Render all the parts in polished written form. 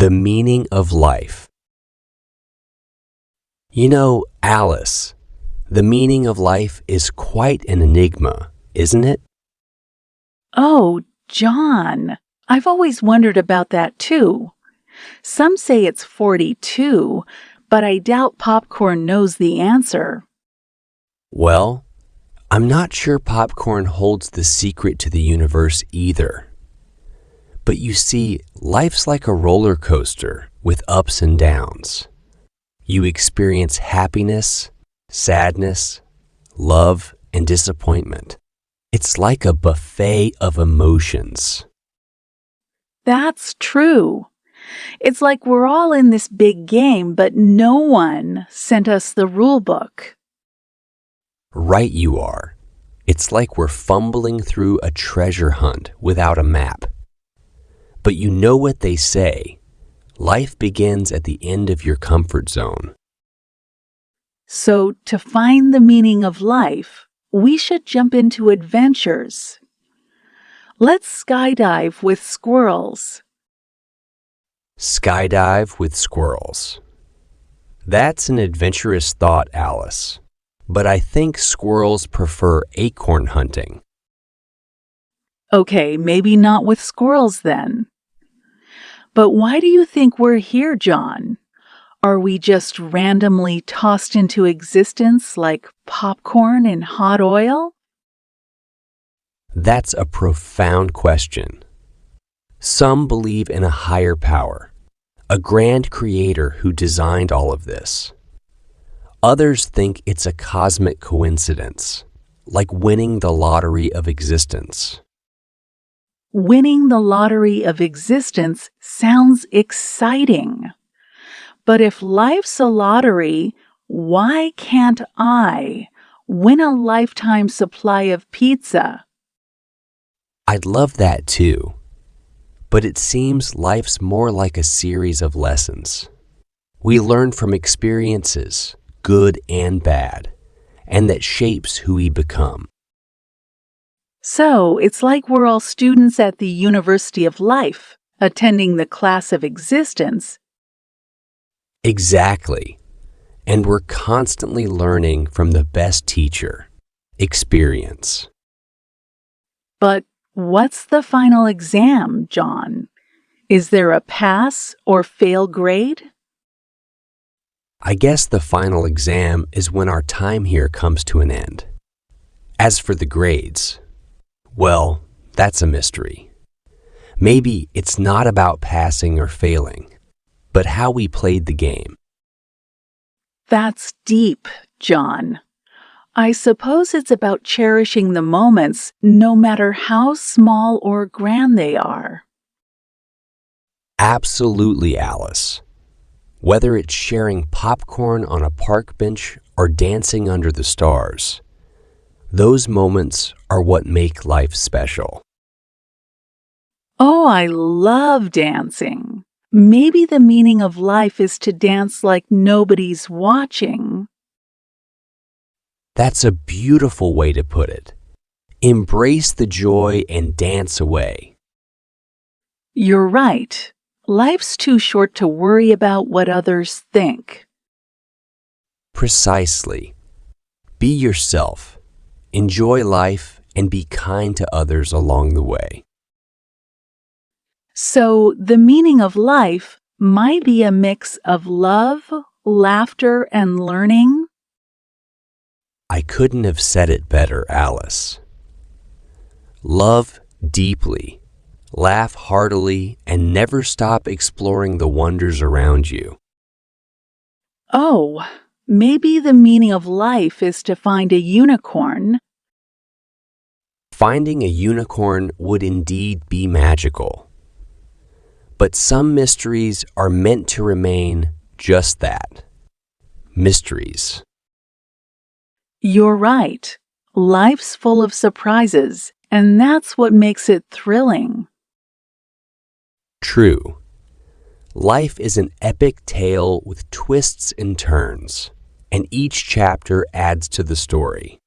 The meaning of life. You know, Alice, the meaning of life is quite an enigma, isn't it? Oh, John, I've always wondered about that too. Some say it's 42, but I doubt Popcorn knows the answer. Well, I'm not sure popcorn holds the secret to the universe either. But you see, life's like a roller coaster with ups and downs. You experience happiness, sadness, love, and disappointment. It's like a buffet of emotions. That's true. It's like we're all in this big game, but no one sent us the rule book. Right you are. It's like we're fumbling through a treasure hunt without a map. But you know what they say, life begins at the end of your comfort zone. So, to find the meaning of life, we should jump into adventures. Let's skydive with squirrels. Skydive with squirrels. That's an adventurous thought, Alice. But I think squirrels prefer acorn hunting. Okay, maybe not with squirrels then. But why do you think we're here, John? Are we just randomly tossed into existence like popcorn in hot oil? That's a profound question. Some believe in a higher power, a grand creator who designed all of this. Others think it's a cosmic coincidence, like winning the lottery of existence. Winning the lottery of existence sounds exciting. But if life's a lottery, why can't I win a lifetime supply of pizza? I'd love that too. But it seems life's more like a series of lessons. We learn from experiences, good and bad, and that shapes who we become. So it's like we're all students at the University of Life, attending the class of existence. Exactly. And we're constantly learning from the best teacher, experience. But what's the final exam, John? Is there a pass or fail grade? I guess the final exam is when our time here comes to an end. As for the grades, well, that's a mystery. Maybe it's not about passing or failing, but how we played the game. That's deep, John. I suppose it's about cherishing the moments, no matter how small or grand they are. Absolutely, Alice. Whether it's sharing popcorn on a park bench or dancing under the stars, those moments are what make life special. Oh, I love dancing. Maybe the meaning of life is to dance like nobody's watching. That's a beautiful way to put it. Embrace the joy and dance away. You're right. Life's too short to worry about what others think. Precisely. Be yourself. Enjoy life and be kind to others along the way. So, the meaning of life might be a mix of love, laughter, and learning. I couldn't have said it better, Alice. Love deeply, laugh heartily, and never stop exploring the wonders around you. Oh, maybe the meaning of life is to find a unicorn. Finding a unicorn would indeed be magical. But some mysteries are meant to remain just that, mysteries. You're right. Life's full of surprises, and that's what makes it thrilling. True. Life is an epic tale with twists and turns, and each chapter adds to the story.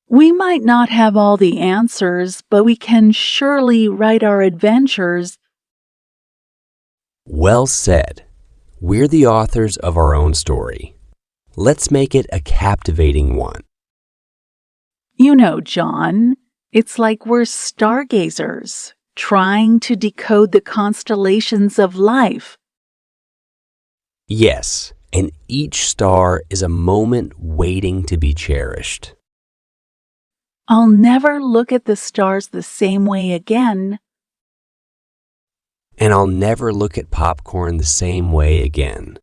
We might not have all the answers, but we can surely write our adventures Well said. We're the authors of our own story. Let's make it a captivating one. You know, John, it's like we're stargazers, trying to decode the constellations of life. Yes, and each star is a moment waiting to be cherished. I'll never look at the stars the same way again. And I'll never look at popcorn the same way again.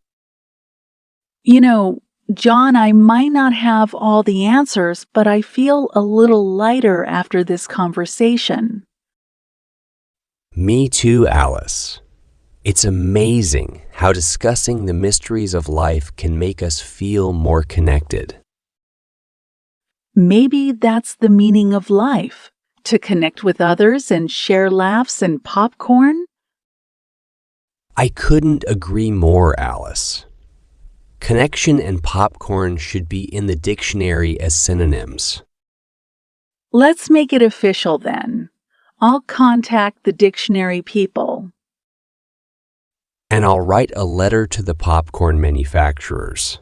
You know, John, I might not have all the answers, but I feel a little lighter after this conversation. Me too, Alice. It's amazing how discussing the mysteries of life can make us feel more connected. Maybe that's the meaning of life, to connect with others and share laughs and popcorn? I couldn't agree more, Alice. Connection and popcorn should be in the dictionary as synonyms. Let's make it official then. I'll contact the dictionary people. And I'll write a letter to the popcorn manufacturers.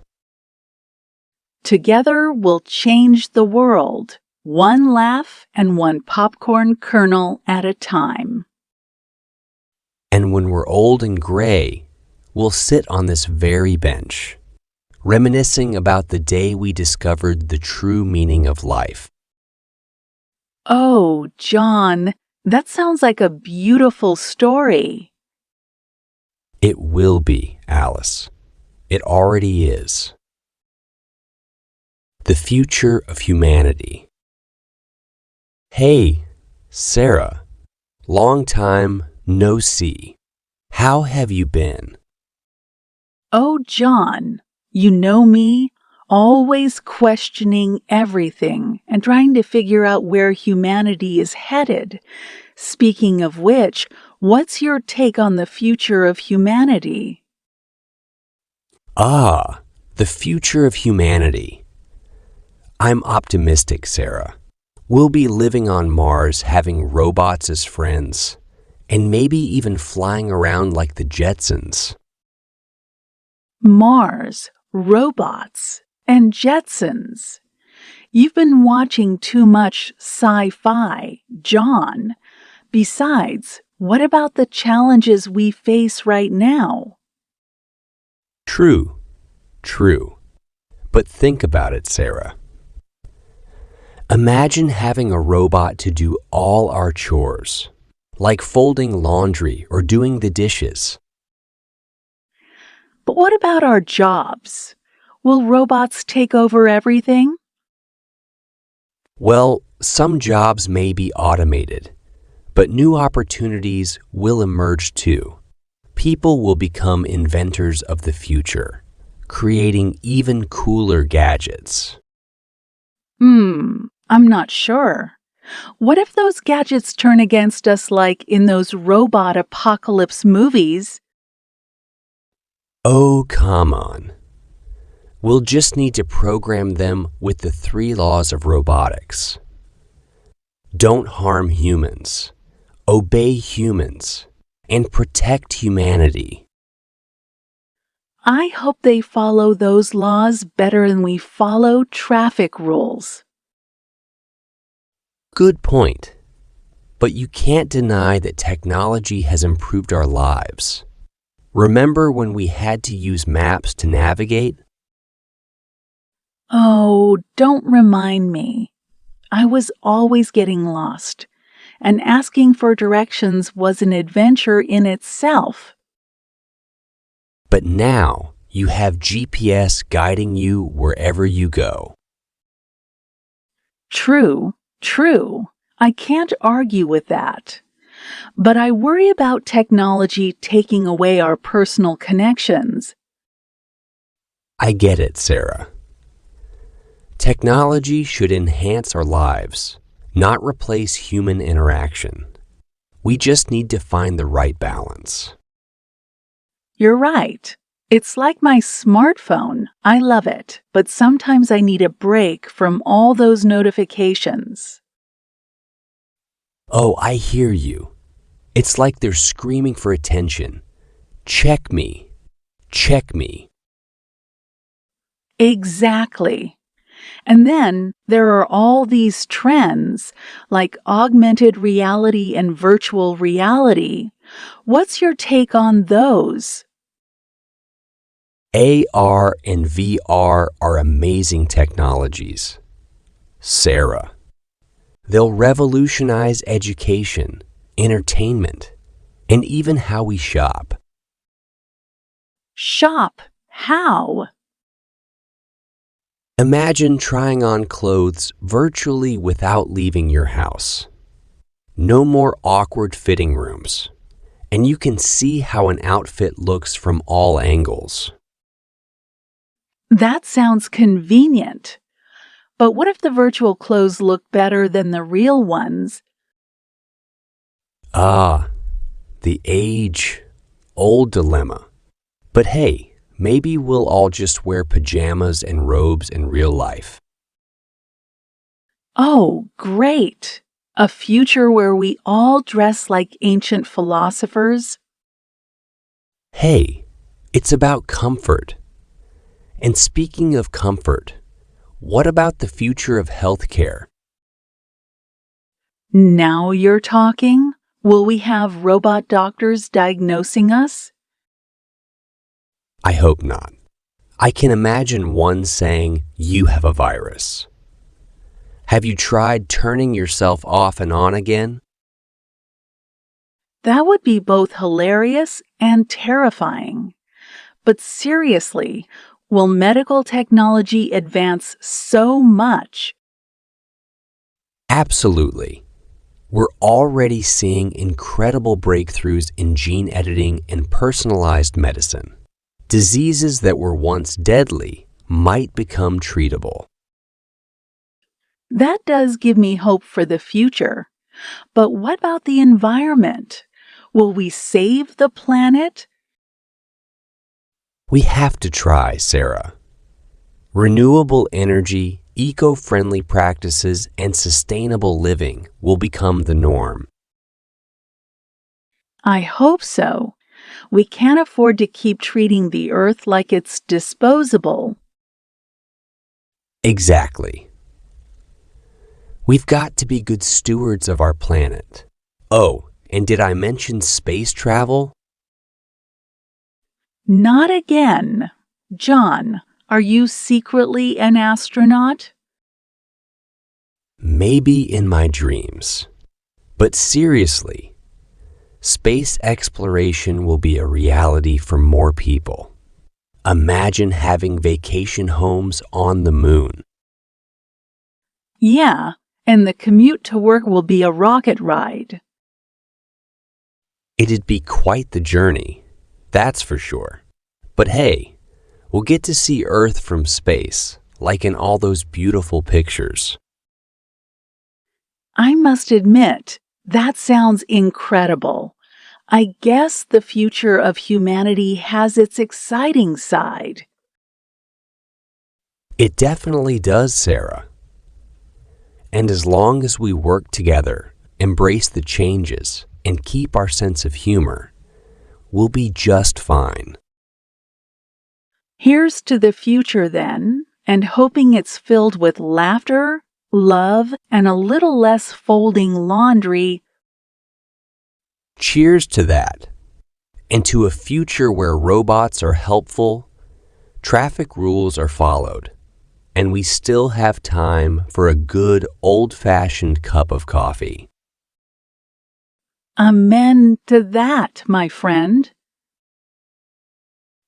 Together we'll change the world, one laugh and one popcorn kernel at a time. And when we're old and gray, we'll sit on this very bench, reminiscing about the day we discovered the true meaning of life. Oh, John, that sounds like a beautiful story. It will be, Alice. It already is. The future of humanity. Hey, Sarah. Long time no see. How have you been? Oh, John, you know me, always questioning everything and trying to figure out where humanity is headed. Speaking of which, what's your take on the future of humanity? Ah, the future of humanity. I'm optimistic, Sarah. We'll be living on Mars, having robots as friends, and maybe even flying around like the Jetsons. Mars, robots, and Jetsons. You've been watching too much sci-fi, John. Besides, what about the challenges we face right now? True, true. But think about it, Sarah. Imagine having a robot to do all our chores, like folding laundry or doing the dishes. But what about our jobs? Will robots take over everything? Well, some jobs may be automated, but new opportunities will emerge too. People will become inventors of the future, creating even cooler gadgets. I'm not sure. What if those gadgets turn against us like in those robot apocalypse movies? Oh, come on. We'll just need to program them with the 3 laws of robotics. Don't harm humans, obey humans, and protect humanity. I hope they follow those laws better than we follow traffic rules. Good point. But you can't deny that technology has improved our lives. Remember when we had to use maps to navigate? Oh, don't remind me. I was always getting lost, and asking for directions was an adventure in itself. But now you have GPS guiding you wherever you go. True, true. I can't argue with that. But I worry about technology taking away our personal connections. I get it, Sarah. Technology should enhance our lives, not replace human interaction. We just need to find the right balance. You're right. It's like my smartphone. I love it, but sometimes I need a break from all those notifications. Oh, I hear you. It's like they're screaming for attention, check me, check me. Exactly. And then there are all these trends like augmented reality and virtual reality. What's your take on those? AR and VR are amazing technologies. Sarah. They'll revolutionize education, entertainment, and even how we shop. Shop. How? Imagine trying on clothes virtually without leaving your house. No more awkward fitting rooms, and you can see how an outfit looks from all angles. That sounds convenient. But what if the virtual clothes look better than the real ones? Ah, the age-old dilemma. But hey, maybe we'll all just wear pajamas and robes in real life. Oh, great! A future where we all dress like ancient philosophers? Hey, it's about comfort. And speaking of comfort, what about the future of healthcare? Now you're talking? Will we have robot doctors diagnosing us? I hope not. I can imagine one saying, "You have a virus." Have you tried turning yourself off and on again? That would be both hilarious and terrifying. But seriously, will medical technology advance so much? Absolutely. We're already seeing incredible breakthroughs in gene editing and personalized medicine. Diseases that were once deadly might become treatable. That does give me hope for the future. But what about the environment? Will we save the planet? We have to try, Sarah. Renewable energy, eco-friendly practices, and sustainable living will become the norm. I hope so. We can't afford to keep treating the Earth like it's disposable. Exactly. We've got to be good stewards of our planet. Oh, and did I mention space travel? Not again. John, are you secretly an astronaut? Maybe in my dreams. But seriously, space exploration will be a reality for more people. Imagine having vacation homes on the moon. Yeah, and the commute to work will be a rocket ride. It'd be quite the journey, that's for sure. But hey, we'll get to see Earth from space, like in all those beautiful pictures. I must admit, that sounds incredible. I guess the future of humanity has its exciting side. It definitely does, Sarah. And as long as we work together, embrace the changes, and keep our sense of humor, we'll be just fine. Here's to the future then, and hoping it's filled with laughter, love, and a little less folding laundry. Cheers to that, and to a future where robots are helpful, traffic rules are followed, and we still have time for a good old-fashioned cup of coffee. Amen to that, my friend.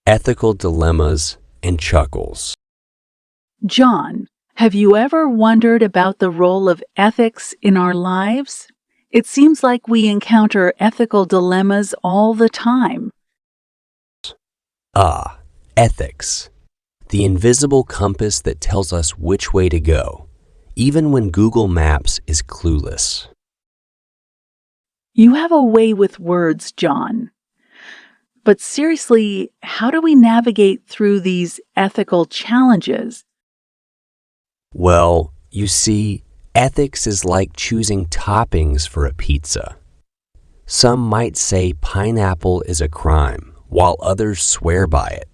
Ethical dilemmas and chuckles. John, have you ever wondered about the role of ethics in our lives? It seems like we encounter ethical dilemmas all the time. Ah, ethics. The invisible compass that tells us which way to go, even when Google Maps is clueless. You have a way with words, John. But seriously, how do we navigate through these ethical challenges? Well, you see, ethics is like choosing toppings for a pizza. Some might say pineapple is a crime, while others swear by it.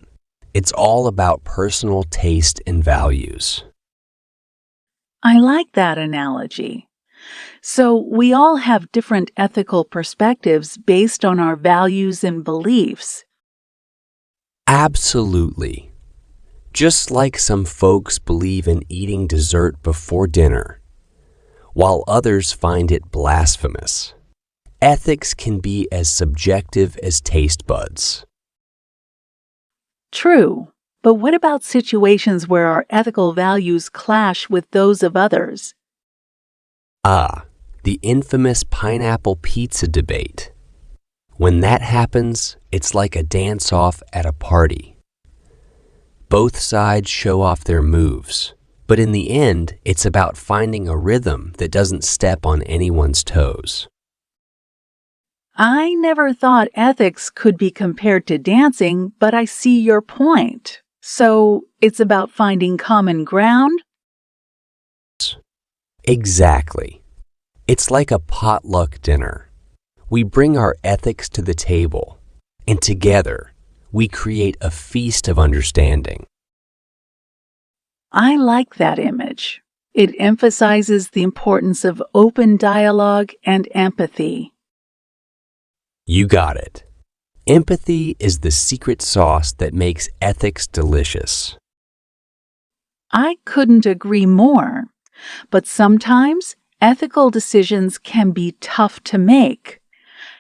It's all about personal taste and values. I like that analogy. So we all have different ethical perspectives based on our values and beliefs. Absolutely. Just like some folks believe in eating dessert before dinner, while others find it blasphemous. Ethics can be as subjective as taste buds. True, but what about situations where our ethical values clash with those of others? Ah, the infamous pineapple pizza debate. When that happens, it's like a dance-off at a party. Both sides show off their moves, but in the end, it's about finding a rhythm that doesn't step on anyone's toes. I never thought ethics could be compared to dancing, but I see your point. So it's about finding common ground? Exactly. It's like a potluck dinner. We bring our ethics to the table, and together, we create a feast of understanding. I like that image. It emphasizes the importance of open dialogue and empathy. You got it. Empathy is the secret sauce that makes ethics delicious. I couldn't agree more. But sometimes ethical decisions can be tough to make.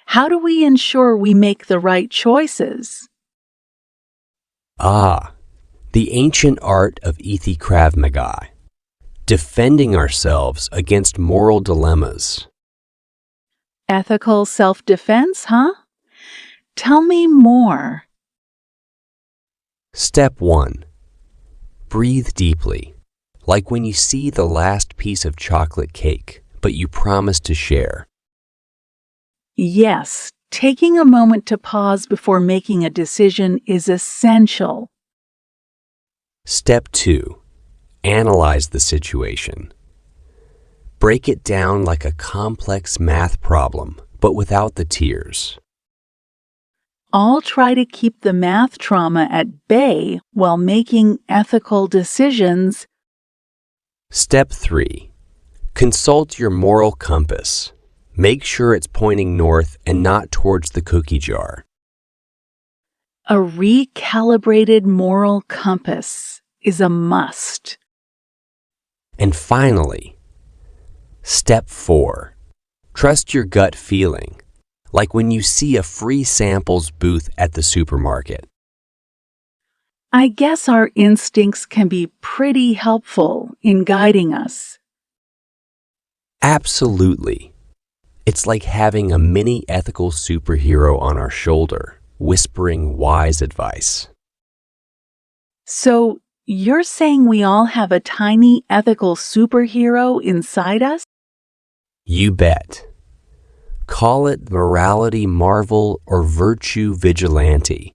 How do we ensure we make the right choices? Ah, the ancient art of Krav Maga, defending ourselves against moral dilemmas. Ethical self-defense, huh? Tell me more. Step 1. Breathe deeply, like when you see the last piece of chocolate cake, but you promise to share. Yes, taking a moment to pause before making a decision is essential. Step 2. Analyze the situation. Break it down like a complex math problem, but without the tears. I'll try to keep the math trauma at bay while making ethical decisions. Step 3. Consult your moral compass. Make sure it's pointing north and not towards the cookie jar. A recalibrated moral compass is a must. And finally, step 4. Trust your gut feeling, like when you see a free samples booth at the supermarket. I guess our instincts can be pretty helpful in guiding us. Absolutely. It's like having a mini ethical superhero on our shoulder, whispering wise advice. So, you're saying we all have a tiny ethical superhero inside us? You bet. Call it morality marvel or virtue vigilante.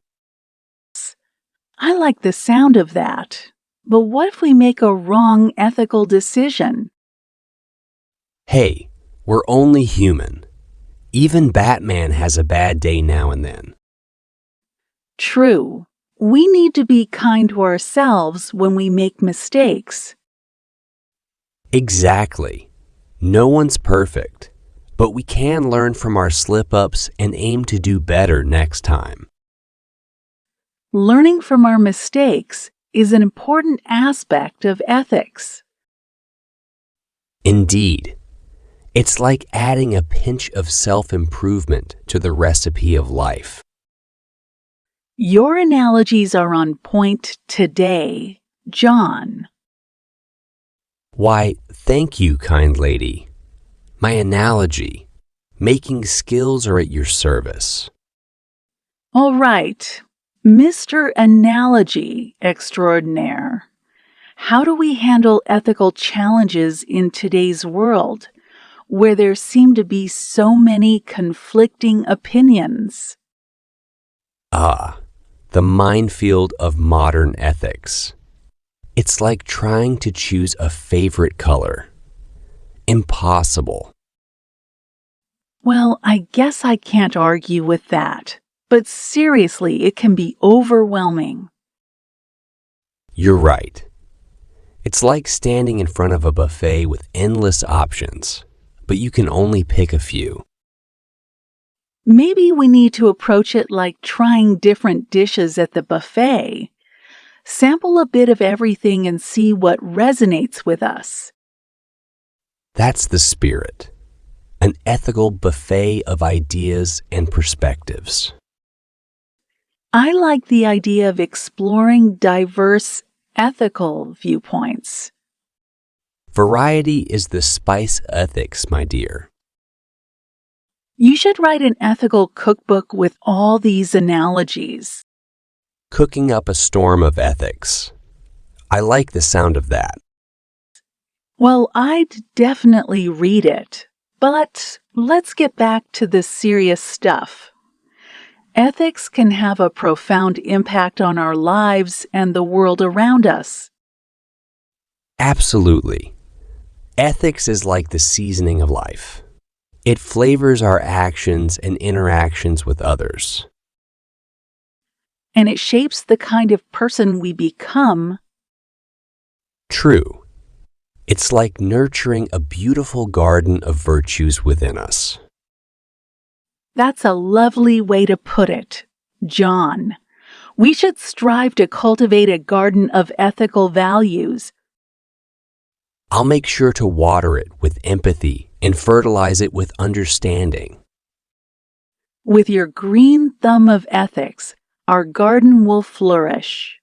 I like the sound of that. But what if we make a wrong ethical decision? Hey, we're only human. Even Batman has a bad day now and then. True. We need to be kind to ourselves when we make mistakes. Exactly. No one's perfect, but we can learn from our slip-ups and aim to do better next time. Learning from our mistakes is an important aspect of ethics. Indeed. It's like adding a pinch of self-improvement to the recipe of life. Your analogies are on point today, John. Why, thank you, kind lady. My analogy, making skills are at your service. All right, Mr. Analogy Extraordinaire. How do we handle ethical challenges in today's world, where there seem to be so many conflicting opinions? Ah, the minefield of modern ethics. It's like trying to choose a favorite color. Impossible. Well, I guess I can't argue with that. But seriously, it can be overwhelming. You're right. It's like standing in front of a buffet with endless options, but you can only pick a few. Maybe we need to approach it like trying different dishes at the buffet. Sample a bit of everything and see what resonates with us. That's the spirit. An ethical buffet of ideas and perspectives. I like the idea of exploring diverse ethical viewpoints. Variety is the spice ethics, my dear. You should write an ethical cookbook with all these analogies. Cooking up a storm of ethics. I like the sound of that. Well, I'd definitely read it. But let's get back to the serious stuff. Ethics can have a profound impact on our lives and the world around us. Absolutely. Ethics is like the seasoning of life. It flavors our actions and interactions with others. And it shapes the kind of person we become. True. It's like nurturing a beautiful garden of virtues within us. That's a lovely way to put it, John. We should strive to cultivate a garden of ethical values. I'll make sure to water it with empathy and fertilize it with understanding. With your green thumb of ethics, our garden will flourish.